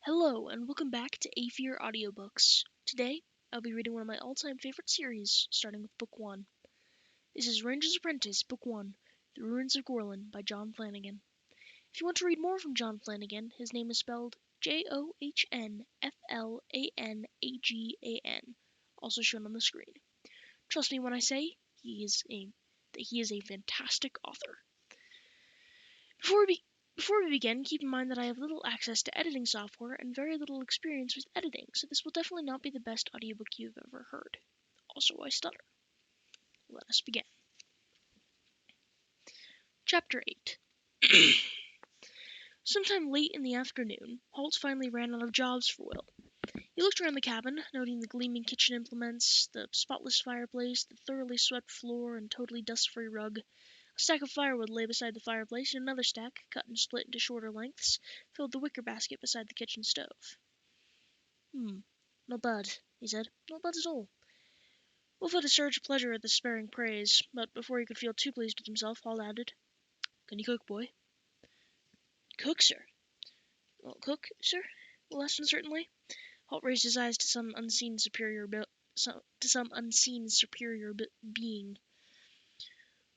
Hello, and welcome back to Afjer Audiobooks. Today, I'll be reading one of my all-time favorite series, starting with Book 1. This is Ranger's Apprentice, Book 1, The Ruins of Gorlan by John Flanagan. If you want to read more from John Flanagan, his name is spelled Johnflanagan, also shown on the screen. Trust me when I say that he is a fantastic author. Before we begin, keep in mind that I have little access to editing software and very little experience with editing, so this will definitely not be the best audiobook you've ever heard. Also, I stutter. Let us begin. Chapter 8. Sometime late in the afternoon, Holt finally ran out of jobs for Will. He looked around the cabin, noting the gleaming kitchen implements, the spotless fireplace, the thoroughly swept floor, and totally dust-free rug. A stack of firewood lay beside the fireplace, and another stack, cut and split into shorter lengths, filled the wicker basket beside the kitchen stove. Not bad, he said. Not bad at all. Wolf had a surge of pleasure at this sparing praise, but before he could feel too pleased with himself, Hall added, "Can you cook, boy?" "Cook, sir?" "Well, cook, sir?" Will asked uncertainly. Holt raised his eyes to some unseen superior being.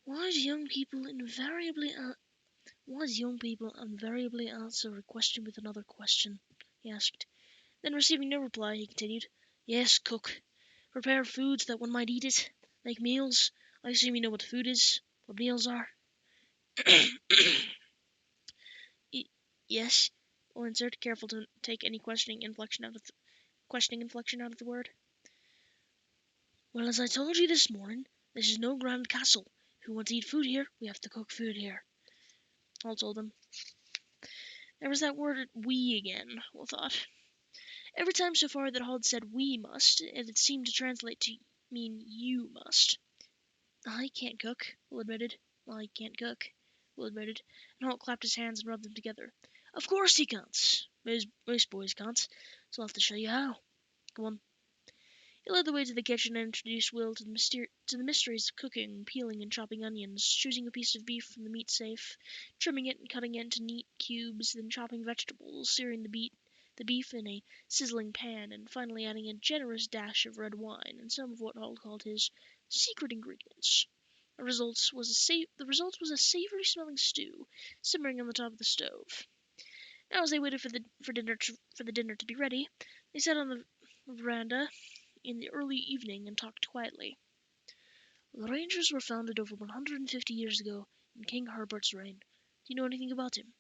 Why do young people invariably answer a question with another question?" he asked. Then, receiving no reply, he continued, "Yes, cook. Prepare food that one might eat it. Make meals. I assume you know what food is, what meals are." Yes, Will answered, careful to take any questioning inflection out of the word. "Well, as I told you this morning, this is no grand castle. If we want to eat food here, we have to cook food here," Hall told him. There was that word "we" again, Will thought. Every time so far that Hall had said "we must," it had seemed to translate to mean "you must." "I can't cook," Will admitted. "I can't cook," Will admitted, and Hall clapped his hands and rubbed them together. "Of course he can't. Most boys can't, so I'll have to show you how. Come on." He led the way to the kitchen and introduced Will to the mysteries of cooking, peeling and chopping onions, choosing a piece of beef from the meat safe, trimming it and cutting it into neat cubes, then chopping vegetables, searing the beef in a sizzling pan, and finally adding a generous dash of red wine and some of what Hall called his secret ingredients. The result was a savory-smelling stew, simmering on the top of the stove. Now, as they waited for the dinner to be ready, they sat on the veranda in the early evening and talked quietly. "The Rangers were founded over 150 years ago, in King Herbert's reign. Do you know anything about him?"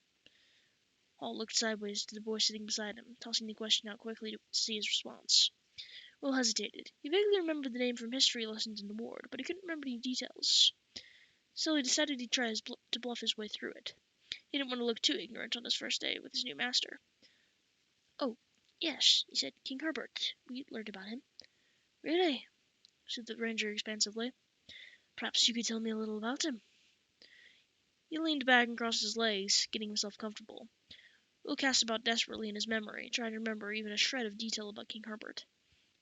Hall looked sideways to the boy sitting beside him, tossing the question out quickly to see his response. Will hesitated. He vaguely remembered the name from history lessons in the ward, but he couldn't remember any details. Still, he decided he'd try to bluff his way through it. He didn't want to look too ignorant on his first day with his new master. "Oh, yes," he said. "King Herbert. We learned about him." "Really?" said the ranger expansively. "Perhaps you could tell me a little about him." He leaned back and crossed his legs, getting himself comfortable. Will cast about desperately in his memory, trying to remember even a shred of detail about King Herbert.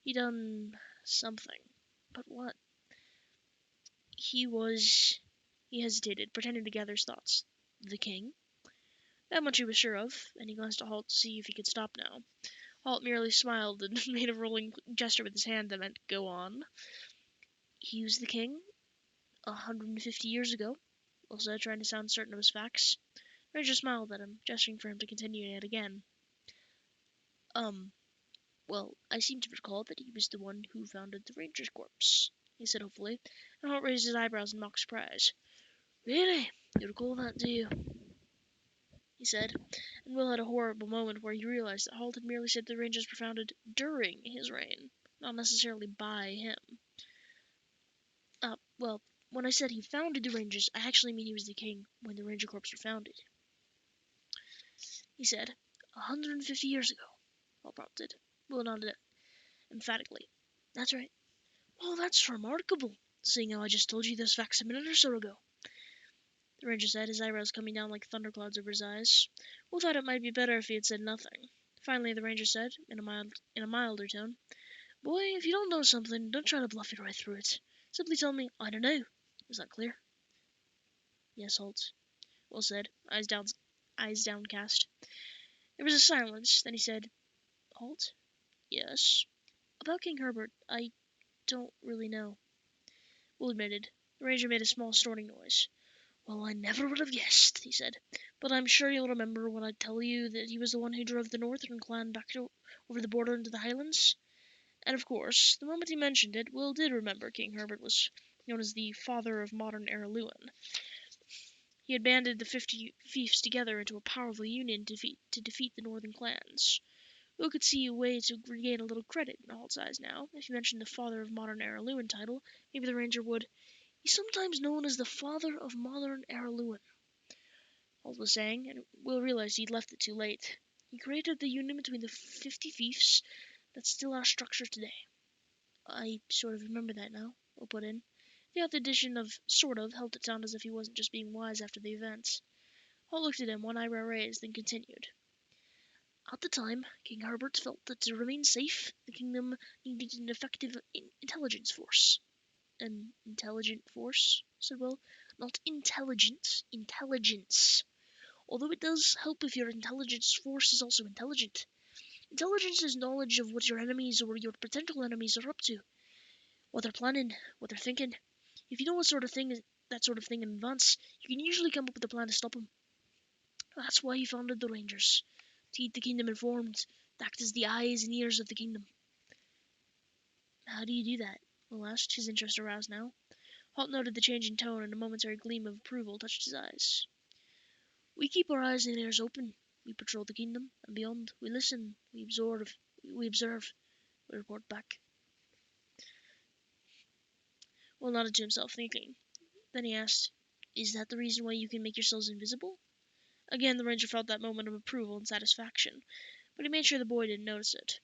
He'd done something. But what? He hesitated, pretending to gather his thoughts. The king? That much he was sure of, and he glanced at Holt to see if he could stop now. Holt merely smiled and made a rolling gesture with his hand that meant, "Go on." "He was the king 150 years ago," Will said, trying to sound certain of his facts. Ranger smiled at him, gesturing for him to continue yet again. Well, I seem to recall that he was the one who founded the Rangers Corps," he said hopefully, and Holt raised his eyebrows in mock surprise. "Really? You recall that, do you?" he said, and Will had a horrible moment where he realized that Holt had merely said the Rangers were founded during his reign, not necessarily by him. Well, when I said he founded the Rangers, I actually mean he was the king when the Ranger Corps were founded," he said. 150 years ago, Hall prompted. Will nodded emphatically. "That's right." "Well, that's remarkable, seeing how I just told you those facts a minute or so ago," the ranger said, his eyebrows coming down like thunderclouds over his eyes. Will thought it might be better if he had said nothing. Finally, the ranger said, in a milder tone, "Boy, if you don't know something, don't try to bluff your way through it. Simply tell me, 'I don't know.' Is that clear?" "Yes, Holt," Will said, eyes downcast. There was a silence, then he said, "Halt?" "Yes." "About King Herbert, I don't really know." Will admitted. The ranger made a small snorting noise. "Well, I never would have guessed," he said. "But I'm sure you'll remember when I tell you that he was the one who drove the northern clan back over the border into the Highlands. And, of course, the moment he mentioned it, Will did remember King Herbert was known as the father of modern Llewellyn. He had banded the 50 fiefs together into a powerful union to defeat the northern clans. Will could see a way to regain a little credit in Halt's eyes now. If he mentioned the father of modern Llewellyn title, maybe the ranger would. "He's sometimes known as the father of modern Llewellyn," Holt was saying, and Will realized he'd left it too late. He created the union between the 50 fiefs that's still our structure today. "I sort of remember that now," Will put in. The odd addition of "sort of" helped it sound as if he wasn't just being wise after the event. Holt looked at him, one eyebrow raised, then continued. "At the time, King Herbert felt that to remain safe, the kingdom needed an effective intelligence force." "An intelligent force?" said Will. "Not intelligent, intelligence. Although it does help if your intelligence force is also intelligent. Intelligence is knowledge of what your enemies or your potential enemies are up to, what they're planning, what they're thinking. If you know that sort of thing in advance, you can usually come up with a plan to stop them. That's why he founded the Rangers, to keep the kingdom informed, to act as the eyes and ears of the kingdom." "How do you do that?" Will asked, his interest aroused now. Holt noted the change in tone, and a momentary gleam of approval touched his eyes. "We keep our eyes and ears open. We patrol the kingdom and beyond. We listen. We observe. We report back." Will nodded to himself, thinking. Then he asked, "Is that the reason why you can make yourselves invisible?" Again the ranger felt that moment of approval and satisfaction, but he made sure the boy didn't notice it.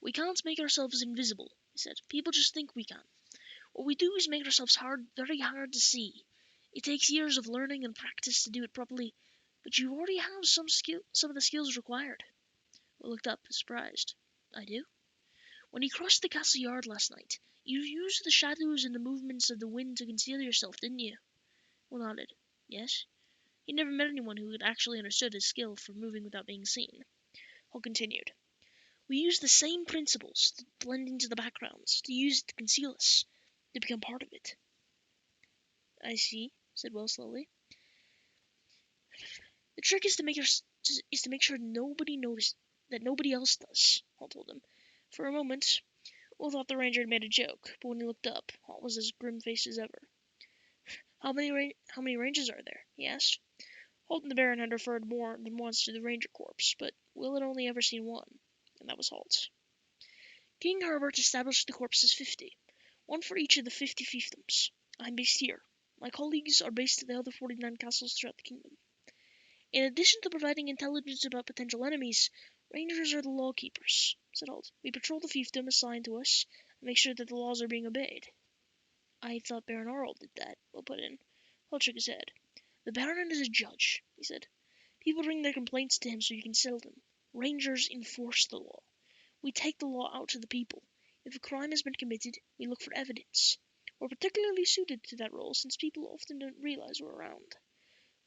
"We can't make ourselves invisible," he said. "People just think we can. What we do is make ourselves very hard to see. It takes years of learning and practice to do it properly, but you already have some of the skills required." Will looked up, surprised. "I do?" "When you crossed the castle yard last night, you used the shadows and the movements of the wind to conceal yourself, didn't you?" Will nodded. "Yes." He'd never met anyone who had actually understood his skill for moving without being seen. Hull continued. "We use the same principles to blend into the backgrounds, to use it to conceal us, to become part of it." "I see," said Will slowly. "The trick is to make sure nobody knows that nobody else does," Hall told him. For a moment, Will thought the ranger had made a joke, but when he looked up, Hall was as grim-faced as ever. How many rangers are there?" he asked. Holt and the Baron had referred more than once to the Ranger Corps, but Will had only ever seen one, and that was Holt's. "King Herbert established the corps as 50, one for each of the 50 fiefdoms. I'm based here. My colleagues are based at the other 49 castles throughout the kingdom. In addition to providing intelligence about potential enemies, Rangers are the law keepers," said Holt. "We patrol the fiefdom assigned to us and make sure that the laws are being obeyed." "I thought Baron Arl did that," Will put in. Holt shook his head. "The Baron is a judge," he said. "People bring their complaints to him so he can settle them. Rangers enforce the law. We take the law out to the people. If a crime has been committed, we look for evidence. We're particularly suited to that role since people often don't realize we're around.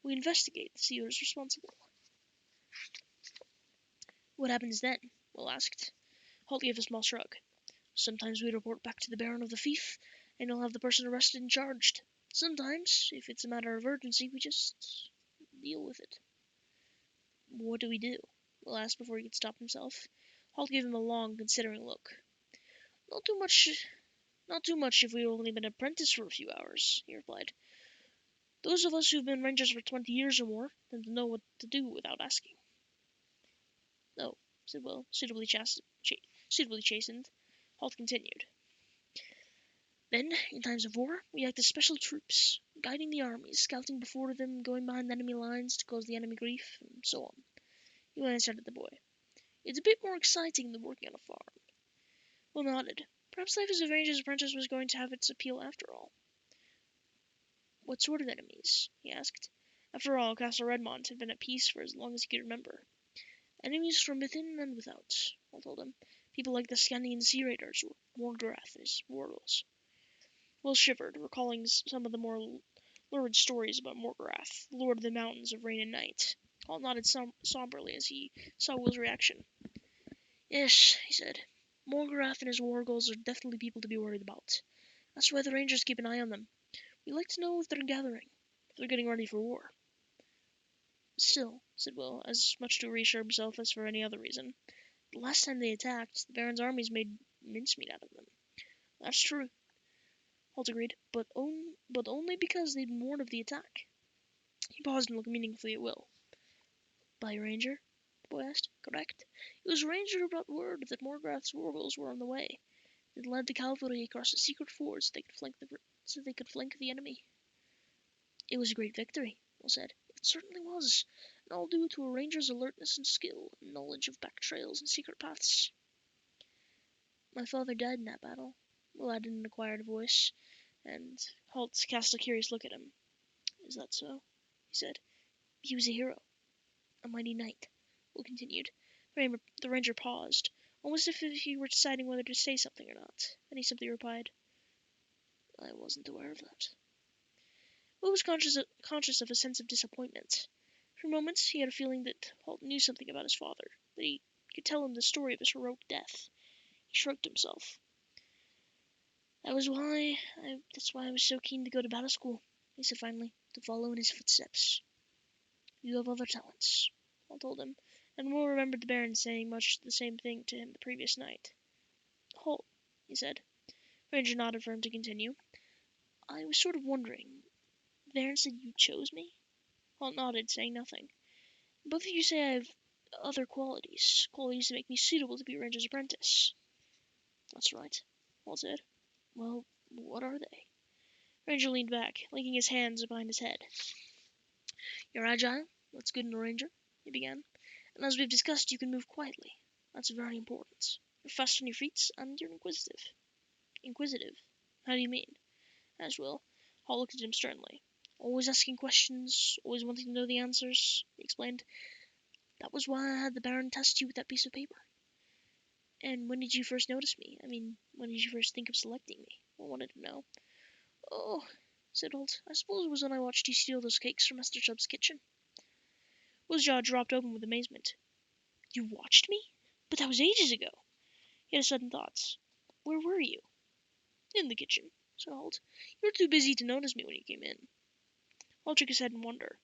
We investigate to see who is responsible." "What happens then?" Will asked. Holt gave a small shrug. "Sometimes we report back to the Baron of the Fief, and he'll have the person arrested and charged. Sometimes, if it's a matter of urgency, we just deal with it." "What do we do?" Will asked before he could stop himself. Holt gave him a long, considering look. Not too much if we've only been apprentice for a few hours," he replied. "Those of us who've been rangers for 20 years or more tend to know what to do without asking." "Oh," said Will, suitably chastened. Holt continued. "Then, in times of war, we act as special troops, guiding the armies, scouting before them, going behind enemy lines to cause the enemy grief, and so on." He answered at the boy. "It's a bit more exciting than working on a farm." Will nodded. Perhaps life as a ranger's apprentice was going to have its appeal after all. "What sort of enemies?" he asked. After all, Castle Redmond had been at peace for as long as he could remember. "Enemies from within and without," I told him. "People like the Scandian Sea Raiders, or Morgrath and his warlords." Will shivered, recalling some of the more lurid stories about Morgrath, Lord of the Mountains of Rain and Night. Hall nodded somberly as he saw Will's reaction. Yes, he said. Morgorath and his war goals are definitely people to be worried about. That's why the Rangers keep an eye on them. We like to know if they're gathering, if they're getting ready for war. Still, said Will, as much to reassure himself as for any other reason, the last time they attacked, the Baron's armies made mincemeat out of them. That's true, Holt agreed, but only because they'd been warned of the attack. He paused and looked meaningfully at Will. By a ranger? The boy asked. Correct. It was a ranger who brought word that Morgoth's wargulls were on the way. It led the cavalry across a secret ford so they could flank the enemy. It was a great victory, Will said. It certainly was, and all due to a ranger's alertness and skill, and knowledge of back trails and secret paths. My father died in that battle, Will added in an acquired voice, and Holt cast a curious look at him. Is that so? He said. He was a hero. A mighty knight, Will continued. The ranger paused, almost as if he were deciding whether to say something or not. Then he simply replied, I wasn't aware of that. Will was conscious of a sense of disappointment. For moments he had a feeling that Holt knew something about his father, that he could tell him the story of his heroic death. He shrugged himself. That's why I was so keen to go to battle school, he said finally, to follow in his footsteps. You have other talents, Holt told him, and Will remembered the Baron saying much the same thing to him the previous night. Holt, he said. Ranger nodded for him to continue. I was sort of wondering. The Baron said you chose me? Holt nodded, saying nothing. Both of you say I have other qualities that make me suitable to be a ranger's apprentice. That's right, Holt said. Well, what are they? Ranger leaned back, linking his hands behind his head. You're agile, that's good in a ranger, he began. And as we've discussed, you can move quietly. That's very important. You're fast on your feet, and you're inquisitive. Inquisitive? How do you mean? Asked Will. Hall looked at him sternly. Always asking questions, always wanting to know the answers, he explained. That was why I had the Baron test you with that piece of paper. And when did you first notice me? When did you first think of selecting me? I wanted to know. Oh, said Holt. I suppose it was when I watched you steal those cakes from Master Chubb's kitchen. Will's jaw dropped open with amazement. You watched me? But that was ages ago. He had a sudden thought. Where were you? In the kitchen, said Holt. You were too busy to notice me when you came in. Holt shook his head in wonder.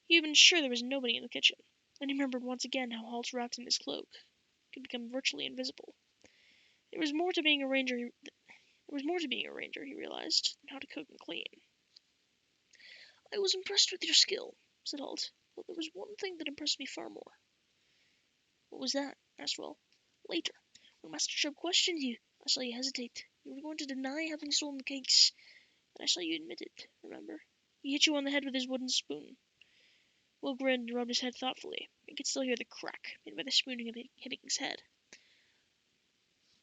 He had been sure there was nobody in the kitchen, and he remembered once again how Holt, wrapped in his cloak, could become virtually invisible. There was more to being a ranger, he realized, than how to cook and clean. I was impressed with your skill, said Holt, but there was one thing that impressed me far more. What was that? Asked Will. Later, when Master Chubb questioned you, I saw you hesitate. You were going to deny having stolen the cakes, and I saw you admit it, remember? He hit you on the head with his wooden spoon. Will grinned and rubbed his head thoughtfully. He could still hear the crack made by the spoon hitting his head.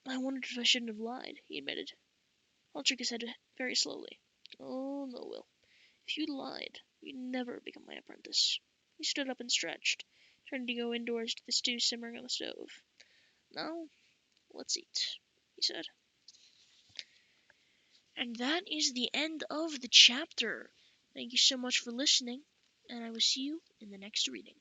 I wondered if I shouldn't have lied, he admitted. Holt shook his head very slowly. Oh, no, Will. If you'd lied, you'd never become my apprentice. He stood up and stretched, trying to go indoors to the stew simmering on the stove. Now, let's eat, he said. And that is the end of the chapter. Thank you so much for listening, and I will see you in the next reading.